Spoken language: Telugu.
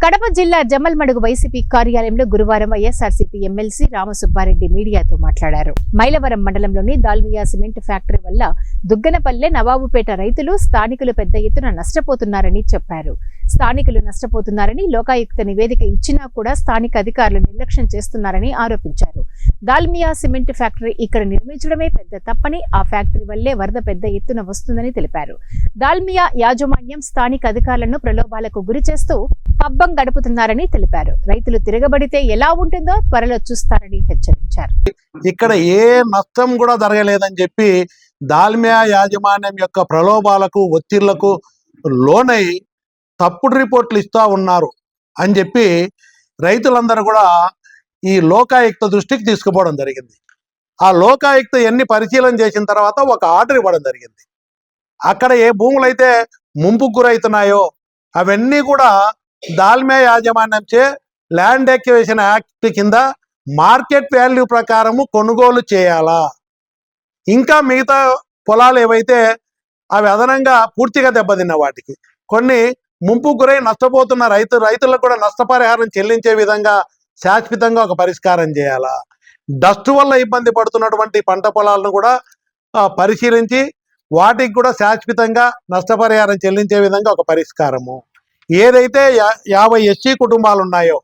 కడప జిల్లా జమ్మల్మడుగు వైసీపీ కార్యాలయంలో గురువారం వైఎస్ఆర్సీపీ ఎమ్మెల్సీ రామసుబ్బారెడ్డి మీడియాతో మాట్లాడారు. మైలవరం మండలంలోని దాల్మియా సిమెంట్ ఫ్యాక్టరీ వల్ల దుగ్గనపల్లె, నవాబుపేట రైతులు, స్థానికులు పెద్ద ఎత్తున నష్టపోతున్నారని చెప్పారు. స్థానికులు నష్టపోతున్నారని లోకాయుక్త నివేదిక ఇచ్చినా కూడా స్థానిక అధికారులు నిర్లక్ష్యం చేస్తున్నారని ఆరోపించారు. దాల్మియా సిమెంట్ ఫ్యాక్టరీ ఇక్కడ నిర్మించడమే పెద్ద తప్పని, ఆ ఫ్యాక్టరీ వల్లే వరద పెద్ద ఎత్తున వస్తుందని తెలిపారు. దాల్మియా యాజమాన్యం స్థానిక అధికారులను ప్రలోభాలకు గురి చేస్తూ పబ్బం గడుపుతున్నారని తెలిపారు. రైతులు తిరగబడితే ఎలా ఉంటుందో త్వరలో చూస్తారని హెచ్చరించారు. ఇక్కడ ఏ నష్టం కూడా జరగలేదని చెప్పి దాల్మియా యాజమాన్యం యొక్క ప్రలోభాలకు, ఒత్తిళ్లకు లోనై తప్పుడు రిపోర్ట్లు ఇస్తూ ఉన్నారు అని చెప్పి రైతులందరూ కూడా ఈ లోకాయుక్త దృష్టికి తీసుకుపోవడం జరిగింది. ఆ లోకాయుక్త ఎన్ని పరిశీలన చేసిన తర్వాత ఒక ఆర్డర్ ఇవ్వడం జరిగింది. అక్కడ ఏ భూములైతే ముంపుకు గురవుతున్నాయో అవన్నీ కూడా దాల్మియా యాజమాన్యంచే ల్యాండ్ ఎక్విజిషన్ యాక్ట్ కింద మార్కెట్ వాల్యూ ప్రకారము కొనుగోలు చేయాలా. ఇంకా మిగతా పొలాలు ఏవైతే అవి అదనంగా పూర్తిగా దెబ్బతిన్న వాటికి కొన్ని ముంపు గురై నష్టపోతున్న రైతులకు కూడా నష్టపరిహారం చెల్లించే విధంగా శాశ్వతంగా ఒక పరిష్కారం చేయాలా. డస్ట్ వల్ల ఇబ్బంది పడుతున్నటువంటి పంట పొలాలను కూడా పరిశీలించి వాటికి కూడా శాశ్వతంగా నష్టపరిహారం చెల్లించే విధంగా ఒక పరిష్కారము. ఏదైతే 50 ఎస్సీ కుటుంబాలు ఉన్నాయో